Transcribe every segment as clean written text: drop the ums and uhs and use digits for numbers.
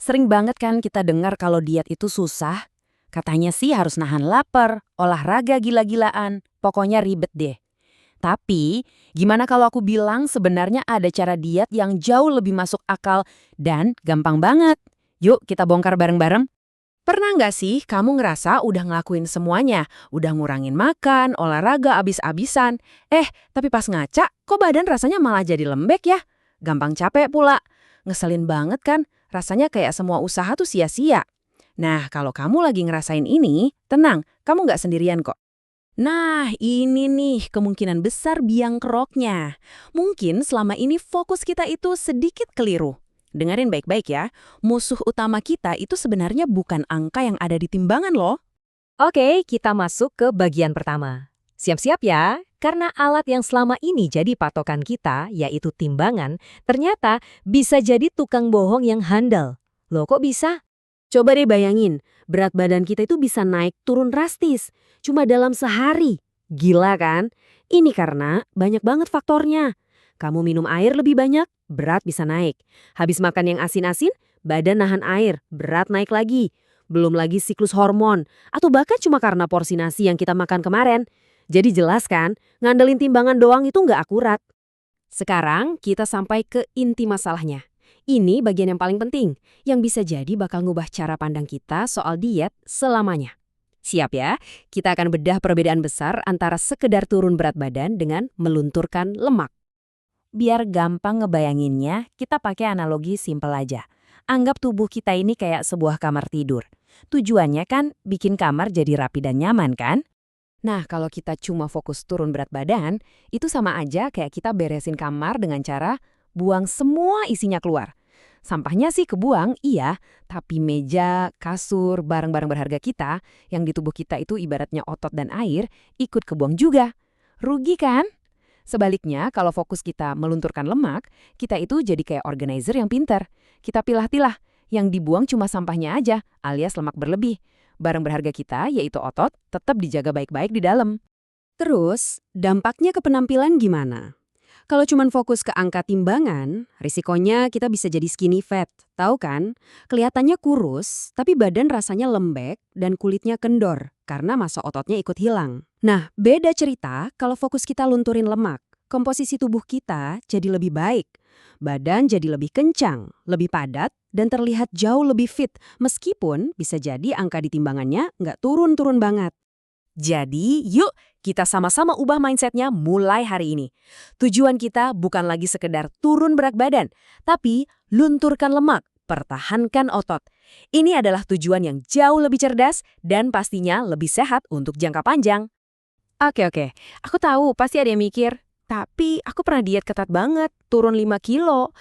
Sering banget kan kita dengar kalau diet itu susah. Katanya sih harus nahan lapar, olahraga gila-gilaan, pokoknya ribet deh. Tapi, gimana kalau aku bilang sebenarnya ada cara diet yang jauh lebih masuk akal dan gampang banget? Yuk kita bongkar bareng-bareng. Pernah nggak sih kamu ngerasa udah ngelakuin semuanya? Udah ngurangin makan, olahraga abis-abisan. Tapi pas ngaca, kok badan rasanya malah jadi lembek ya? Gampang capek pula. Ngeselin banget kan? Rasanya kayak semua usaha tuh sia-sia. Nah, kalau kamu lagi ngerasain ini, tenang, kamu nggak sendirian kok. Nah, ini nih kemungkinan besar biang keroknya. Mungkin selama ini fokus kita itu sedikit keliru. Dengerin baik-baik ya, musuh utama kita itu sebenarnya bukan angka yang ada di timbangan loh. Oke, kita masuk ke bagian pertama. Siap-siap ya, karena alat yang selama ini jadi patokan kita, yaitu timbangan, ternyata bisa jadi tukang bohong yang handal. Loh kok bisa? Coba deh bayangin, berat badan kita itu bisa naik turun drastis, cuma dalam sehari. Gila kan? Ini karena banyak banget faktornya. Kamu minum air lebih banyak, berat bisa naik. Habis makan yang asin-asin, badan nahan air, berat naik lagi. Belum lagi siklus hormon, atau bahkan cuma karena porsi nasi yang kita makan kemarin. Jadi jelas kan, ngandelin timbangan doang itu nggak akurat. Sekarang kita sampai ke inti masalahnya. Ini bagian yang paling penting, yang bisa jadi bakal ngubah cara pandang kita soal diet selamanya. Siap ya, kita akan bedah perbedaan besar antara sekedar turun berat badan dengan melunturkan lemak. Biar gampang ngebayanginnya, kita pakai analogi simpel aja. Anggap tubuh kita ini kayak sebuah kamar tidur. Tujuannya kan bikin kamar jadi rapi dan nyaman kan? Nah, kalau kita cuma fokus turun berat badan, itu sama aja kayak kita beresin kamar dengan cara buang semua isinya keluar. Sampahnya sih kebuang, iya, tapi meja, kasur, barang-barang berharga kita, yang di tubuh kita itu ibaratnya otot dan air, ikut kebuang juga. Rugi kan? Sebaliknya, kalau fokus kita melunturkan lemak, kita itu jadi kayak organizer yang pintar. Kita pilah-pilah, yang dibuang cuma sampahnya aja, alias lemak berlebih. Barang berharga kita, yaitu otot, tetap dijaga baik-baik di dalam. Terus, dampaknya ke penampilan gimana? Kalau cuma fokus ke angka timbangan, risikonya kita bisa jadi skinny fat. Tahu kan? Kelihatannya kurus, tapi badan rasanya lembek dan kulitnya kendor karena massa ototnya ikut hilang. Nah, beda cerita kalau fokus kita lunturin lemak. Komposisi tubuh kita jadi lebih baik. Badan jadi lebih kencang, lebih padat, dan terlihat jauh lebih fit. Meskipun bisa jadi angka di timbangannya nggak turun-turun banget. Jadi, yuk kita sama-sama ubah mindsetnya mulai hari ini. Tujuan kita bukan lagi sekedar turun berat badan, tapi lunturkan lemak, pertahankan otot. Ini adalah tujuan yang jauh lebih cerdas dan pastinya lebih sehat untuk jangka panjang. Oke, aku tahu pasti ada yang mikir, tapi aku pernah diet ketat banget, turun 5 kilo.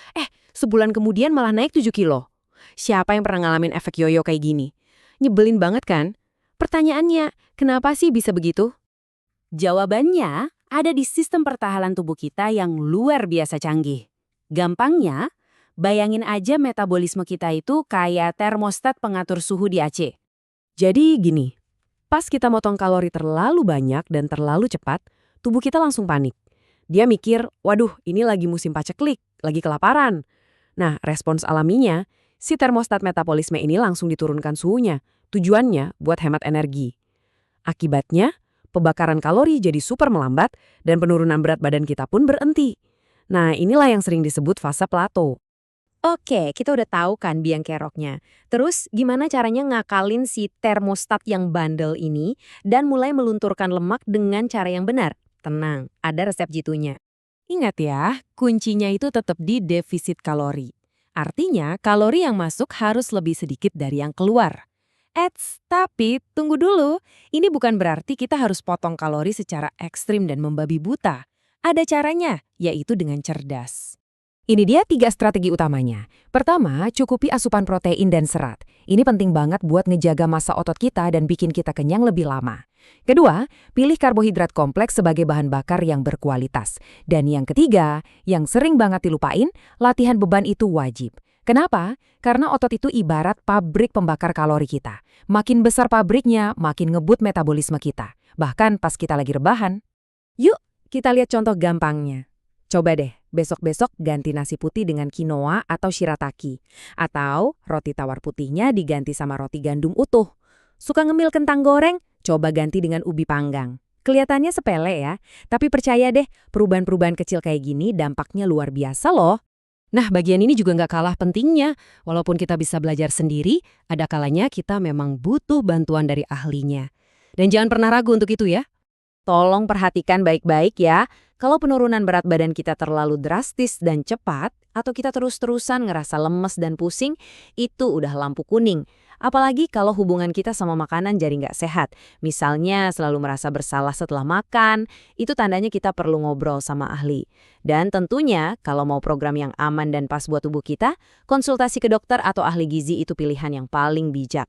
Sebulan kemudian malah naik 7 kilo. Siapa yang pernah ngalamin efek yoyo kayak gini? Nyebelin banget kan? Pertanyaannya, kenapa sih bisa begitu? Jawabannya ada di sistem pertahanan tubuh kita yang luar biasa canggih. Gampangnya, bayangin aja metabolisme kita itu kayak termostat pengatur suhu di AC. Jadi gini, pas kita motong kalori terlalu banyak dan terlalu cepat, tubuh kita langsung panik. Dia mikir, waduh ini lagi musim paceklik, lagi kelaparan. Nah, respons alaminya, si termostat metabolisme ini langsung diturunkan suhunya. Tujuannya buat hemat energi. Akibatnya, pembakaran kalori jadi super melambat dan penurunan berat badan kita pun berhenti. Nah, inilah yang sering disebut fase plato. Oke, kita udah tahu kan biang keroknya. Terus gimana caranya ngakalin si termostat yang bandel ini dan mulai melunturkan lemak dengan cara yang benar? Tenang, ada resep jitunya. Ingat ya, kuncinya itu tetap di defisit kalori. Artinya, kalori yang masuk harus lebih sedikit dari yang keluar. Tapi tunggu dulu, ini bukan berarti kita harus potong kalori secara ekstrim dan membabi buta. Ada caranya, yaitu dengan cerdas. Ini dia 3 strategi utamanya. Pertama, cukupi asupan protein dan serat. Ini penting banget buat ngejaga massa otot kita dan bikin kita kenyang lebih lama. Kedua, pilih karbohidrat kompleks sebagai bahan bakar yang berkualitas. Dan yang ketiga, yang sering banget dilupain, latihan beban itu wajib. Kenapa? Karena otot itu ibarat pabrik pembakar kalori kita. Makin besar pabriknya, makin ngebut metabolisme kita. Bahkan pas kita lagi rebahan. Yuk, kita lihat contoh gampangnya. Coba deh, besok-besok ganti nasi putih dengan quinoa atau shirataki. Atau roti tawar putihnya diganti sama roti gandum utuh. Suka ngemil kentang goreng? Coba ganti dengan ubi panggang. Kelihatannya sepele ya, tapi percaya deh, perubahan-perubahan kecil kayak gini dampaknya luar biasa loh. Nah, bagian ini juga nggak kalah pentingnya. Walaupun kita bisa belajar sendiri, ada kalanya kita memang butuh bantuan dari ahlinya. Dan jangan pernah ragu untuk itu ya. Tolong perhatikan baik-baik ya, kalau penurunan berat badan kita terlalu drastis dan cepat, atau kita terus-terusan ngerasa lemes dan pusing, itu udah lampu kuning. Apalagi kalau hubungan kita sama makanan jadi nggak sehat. Misalnya selalu merasa bersalah setelah makan, itu tandanya kita perlu ngobrol sama ahli. Dan tentunya kalau mau program yang aman dan pas buat tubuh kita, konsultasi ke dokter atau ahli gizi itu pilihan yang paling bijak.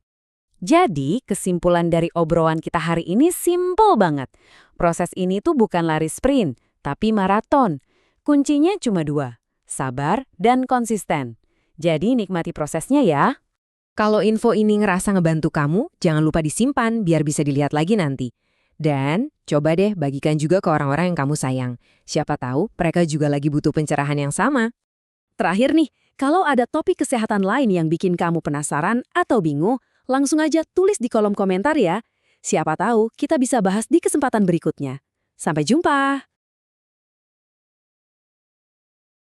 Jadi, kesimpulan dari obrolan kita hari ini simpel banget. Proses ini tuh bukan lari sprint, tapi maraton. Kuncinya cuma 2, sabar dan konsisten. Jadi nikmati prosesnya ya. Kalau info ini ngerasa ngebantu kamu, jangan lupa disimpan biar bisa dilihat lagi nanti. Dan coba deh bagikan juga ke orang-orang yang kamu sayang. Siapa tahu mereka juga lagi butuh pencerahan yang sama. Terakhir nih, kalau ada topik kesehatan lain yang bikin kamu penasaran atau bingung, langsung aja tulis di kolom komentar ya. Siapa tahu kita bisa bahas di kesempatan berikutnya. Sampai jumpa!